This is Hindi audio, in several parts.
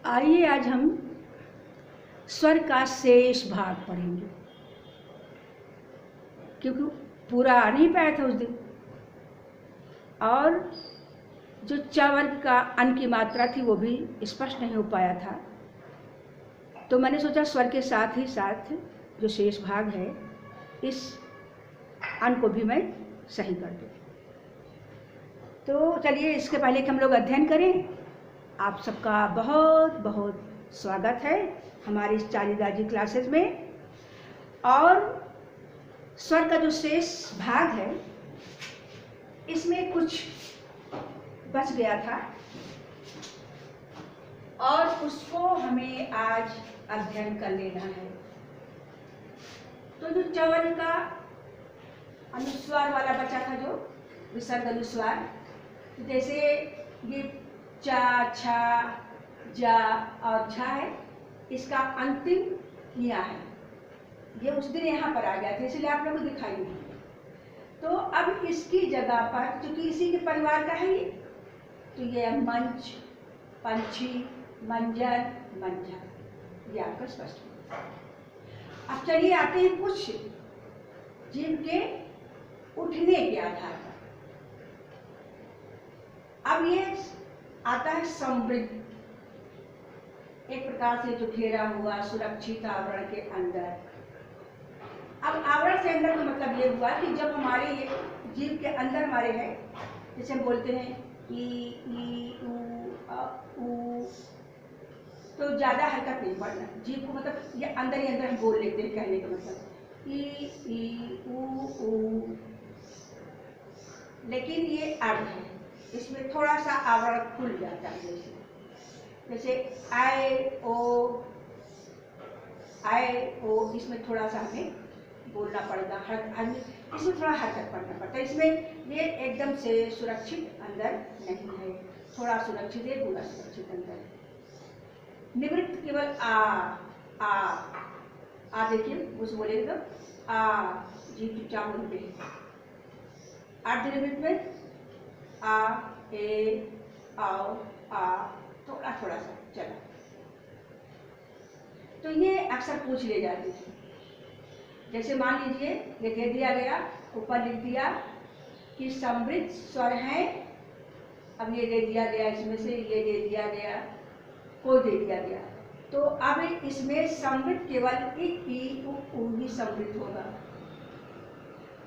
आइए आज हम स्वर का शेष भाग पढ़ेंगे, क्योंकि पूरा आ नहीं पाया था उस दिन, और जो च वर्ग का अन की मात्रा थी वो भी स्पष्ट नहीं हो पाया था। तो मैंने सोचा स्वर के साथ ही साथ जो शेष भाग है इस अन को भी मैं सही कर दूँ। तो चलिए इसके पहले कि हम लोग अध्ययन करें, आप सबका बहुत बहुत स्वागत है हमारी इस चालीदाजी क्लासेस में। और स्वर का जो शेष भाग है इसमें कुछ बच गया था और उसको हमें आज अध्ययन कर लेना है। तो जो च वर्ग का अनुस्वार वाला बचा था, जो विसर्ग अनुस्वार, जैसे ये चा, छा, जा और झा है, इसका अंतिम या है, ये उस दिन यहाँ पर आ गया था, इसलिए आप लोगों को दिखाई नहीं। तो अब इसकी जगह पर, क्योंकि इसी के परिवार का है ये, तो ये मंच, पंछी, मंजर, मंझर, ये आपका स्पष्ट है। अब चलिए आते हैं कुछ जिनके उठने के आधार पर। अब ये आता है समृद्ध, एक प्रकार से जो घेरा हुआ सुरक्षित आवरण के अंदर। अब आवरण से अंदर का मतलब ये हुआ कि जब हमारे ये जीव के अंदर हमारे है, जैसे हम बोलते हैं ई ऊ अ ऊ, तो ज्यादा हरकत नहीं पड़ना जीव को, मतलब ये अंदर ही अंदर हम बोल लेते हैं, कहने का मतलब ई ऊ ऊ। लेकिन ये अर्ध है, इसमें थोड़ा सा आवरण खुल जाता है, जैसे आए ओ, इसमें थोड़ा सा हमें बोलना पड़ेगा, इसमें थोड़ा हरकत पड़ना पड़ता है। इसमें ये एकदम से सुरक्षित अंदर नहीं है, थोड़ा सुरक्षित है, पूरा सुरक्षित अंदर है। निवृत्त केवल आ देखिए उस बोलेंगे तो आ, जी चुपचाप बोलते हैं। अर्ध निवृत्त में आ, ए, आओ, आ, थोड़ा थोड़ा सा चला। तो ये अक्सर पूछ ले जाती है, जैसे मान लीजिए ये दे दिया गया, ऊपर लिख दिया कि समृद्ध स्वर है। अब ये दे दिया गया, इसमें से ये दे दिया गया, कोई दे दिया गया, तो अब इसमें समृद्ध केवल ई ऊ ही समृद्ध होगा।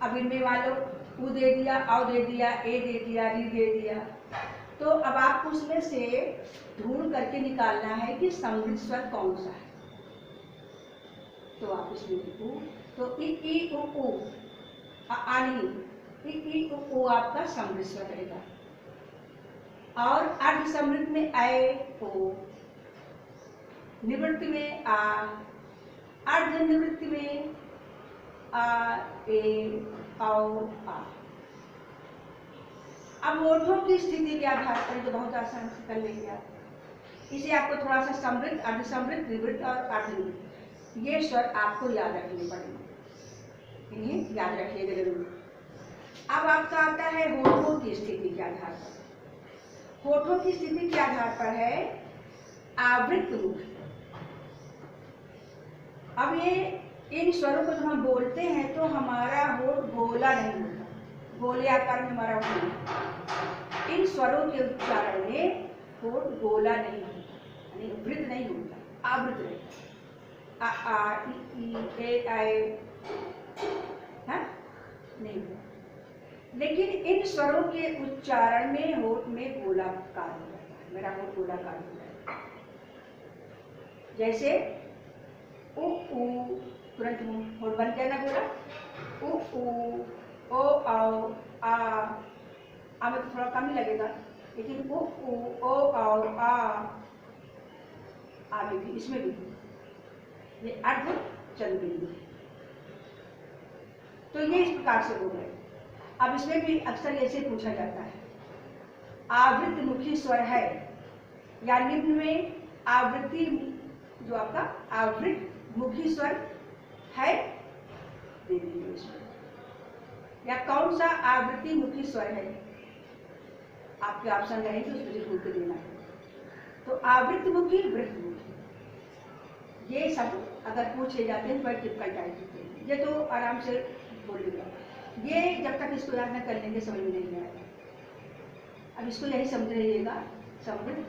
अब इनमें वालों ऊ दे दिया, औ दे दिया, ए दे दिया, री दे दिया, तो अब आपको उसमें से ढूंढ करके निकालना है कि समृद्ध स्वर कौन सा है। तो आप इसमें लिखो, तो ई ऊ आनी, ई ऊ आपका समृद्ध स्वर रहेगा। और अर्ध समृद्ध में आए ओ, निवृत्ति में आ, अर्ध निवृत्ति में आ, ए, औ, आ। अब ओठों की स्थिति के आधार पर तो बहुत आसान से कर लेंगे आप। इसे आपको थोड़ा सा समृद्ध, अर्ध समृद्ध, निवृत्त और अर्ध निवृत्त, ये स्वर आपको याद रखने पड़ेंगे, इन्हें याद रखिएगा जरूर। अब आपका आता है होठों की स्थिति के आधार पर। होठों की स्थिति के आधार पर है आवृत्त मुख। अब ये इन स्वरों को जब हम बोलते हैं तो हमारा होठ गोला नहीं होता, गोले आकार में हमारा होठ नहीं। इन स्वरों के उच्चारण में होठ गोला नहीं होता, यानी वृत्त नहीं होता, आवृत रहता। आ आ ई ए आए नहीं होता। लेकिन इन स्वरों के उच्चारण में होठ में गोलाकार हो जाता है, मेरा होठ गोलाकार हो जाता है। जैसे उ ऊ, तुरंत होठ बन गया ना गोला, उ ऊ, ओ आओ, आ में तो थोड़ा कम ही लगेगा, लेकिन उ ऊ, ओ आओ, आ में भी, इसमें भी ये अर्ध चंद्रबिंदु है। तो ये इस प्रकार से हो गए। अब इसमें भी अक्सर ऐसे पूछा जाता है, आवृत्त मुखी स्वर है या निम्न में आवृत्ति, जो आपका आवृत्त मुखी स्वर है दे दीजिए इसमें, या कौन सा आवृत्ति मुखी स्वर है, आपके ऑप्शन रहेंगे उसमें से ढूंढ के देना है। तो आवृत्तमुखी, वृत्तमुखी, ये सब अगर पूछ ले जाते हैं बड़ी डिफिकल्ट टाइप होते हैं। ये तो आराम से बोलेगा, ये जब तक इसको याद न कर लेंगे समझ में नहीं आएगा। अब इसको यही समझ रहिएगा, समृद्ध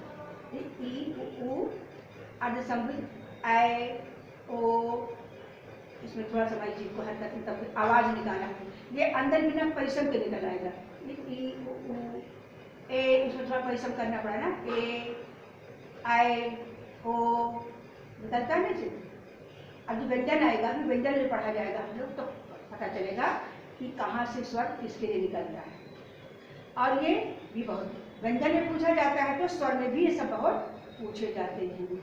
ई उ अर्ध समृद्ध ऐ ओ, इसमें थोड़ा सा भाई जीभ को हरकत तब आवाज निकाला है, ये अंदर बिना परिश्रम के निकल आएगा। ई उ ए, इसमें थोड़ा परिश्रम करना पड़ा ना, ए आई ओ निकलता है ना जी। अब जो व्यंजन आएगा, अभी व्यंजन में पढ़ा जाएगा हम लोग, तो पता चलेगा कि कहाँ से स्वर किसके लिए निकल रहा है। और ये भी बहुत व्यंजन में पूछा जाता है, तो स्वर में भी ये सब बहुत पूछे जाते हैं।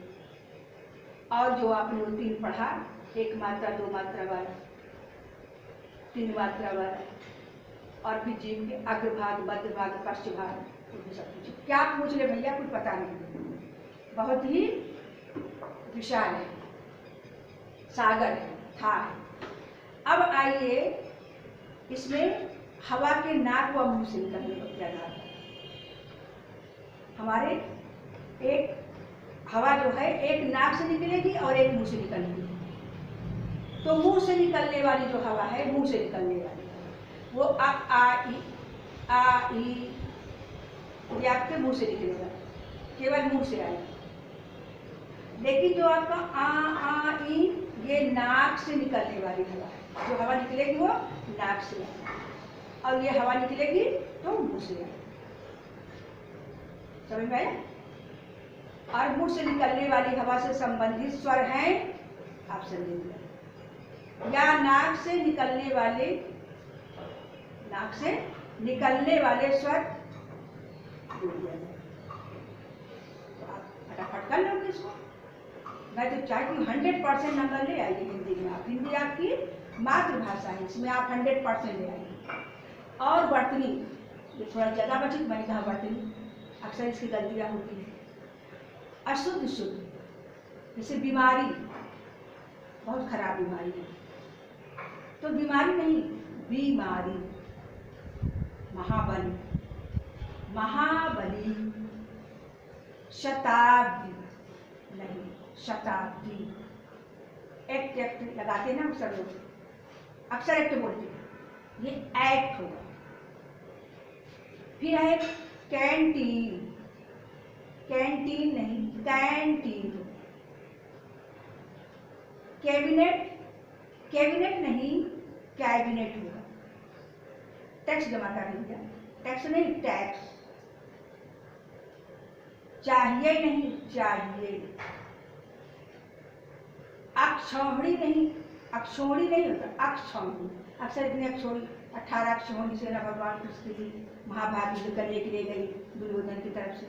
और जो आपने 3 पढ़ा, 1 मात्रा 2 मात्रा वाला, 3 मात्रा वाला, और फिर जीभ के अग्रभाग, मध्यभाग, पश्चभाग, सब कुछ क्या पूछ ले भैया, कुछ पता नहीं, बहुत ही विशाल है, सागर है, था। अब आइए इसमें हवा के नाक व मुंह से निकलने को क्या नाम है। हमारे एक हवा जो है एक नाक से निकलेगी और एक मुंह से निकलेगी। तो मुंह से निकलने वाली जो हवा है, मुंह से निकलने वाली वो आ ई ये आपके मुंह से निकलेगा, केवल मुंह से आएगा। लेकिन जो आपका आ ई ये नाक से निकलने वाली हवा है, जो हवा निकलेगी वो नाक से आएगी, और ये हवा निकलेगी तो मुंह से आएगी। समझ में आया? और मुंह से निकलने वाली हवा से संबंधित स्वर हैं, आप समझेंगे, या नाक से निकलने वाले स्वर। तो आप फटाफट कर लोगे इसको। मैं तो चाहती हूँ 100% नंबर ले आइए हिंदी में। आप हिंदी आपकी मातृभाषा है, इसमें आप 100% ले आइए। और वर्तनी, ये थोड़ा ज़्यादा बची, मैंने कहा वर्तनी, अक्सर इसकी गलतियाँ होती हैं। अशुद्ध शुद्ध, जैसे बीमारी, बहुत खराब बीमारी है, तो बीमारी नहीं, बीमारी। महाबली, महाबली, शताब्दी नहीं, शताब्दी। एक्ट लगाते हैं ना अक्सर लोग, अक्सर एक्ट बोलते हैं, ये एक्ट होगा। फिर है कैंटीन, कैंटीन नहीं, कैंटीन। कैबिनेट, कैबिनेट नहीं, कैबिनेट होगा। टैक्स जमा कर दीजिए, टैक्स नहीं, टैक्स। चाहिए नहीं, चाहिए। अक्षौहिणी नहीं, अक्षौहिणी नहीं होता, अक्षौहिणी। अक्सर इतने अक्षौहिणी 18 अक्षौहिणी से ना भगवान कृष्ण की महाभारत युद्ध करने के लिए गई दुर्योधन की तरफ से,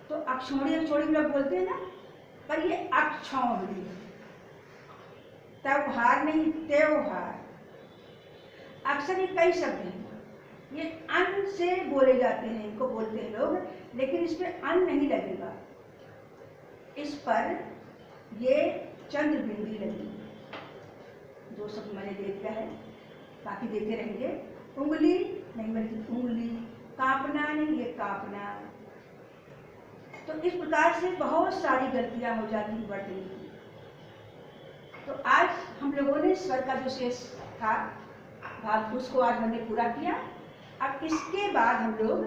तो अक्षौहिणी अक्षौहिणी लोग बोलते हैं ना, पर ये अक्षौहिणी। त्योहार नहीं, त्योहार। अक्सर ये कई शब्द हैं, ये अन से बोले जाते हैं, इनको बोलते हैं लोग, लेकिन इस पर अन नहीं लगेगा, इस पर ये चंद्र बिंदी लगी। जो सब मैंने दे दिया है, बाकी देते रहेंगे। उंगली नहीं बल्कि उंगली, कांपना नहीं, ये कांपना। तो इस प्रकार से बहुत सारी गलतियां हो जाती हैं वर्तनी की। तो आज हम लोगों ने स्वर का जो शेष था भाग, उसको आज हमने पूरा किया। अब इसके बाद हम लोग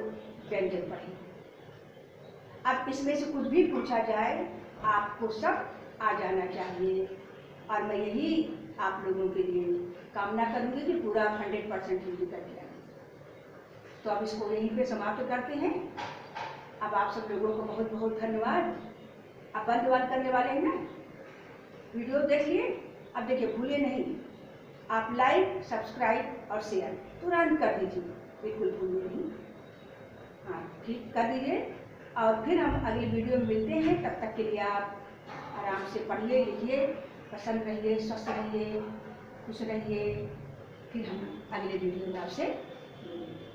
व्यंजन पढ़ेंगे। अब इसमें से कुछ भी पूछा जाए, आपको सब आ जाना चाहिए, और मैं यही आप लोगों के लिए कामना करूंगी कि पूरा 100% हिंदी कर दिया। तो अब इसको यहीं पे समाप्त करते हैं। अब आप सब लोगों को बहुत बहुत धन्यवाद। आप बंद करने वाले हैं ना, वीडियो देखिए। अब देखिए, भूले नहीं, आप लाइक, सब्सक्राइब और शेयर तुरंत कर दीजिए, बिल्कुल भूलिए नहीं। हाँ, ठीक कर दीजिए। और फिर हम अगली वीडियो में मिलते हैं। तब तक के लिए आप आराम से पढ़िए, लिखिए, प्रसन्न रहिए, स्वस्थ रहिए, खुश रहिए। फिर हम अगले वीडियो में आपसे मिलेंगे।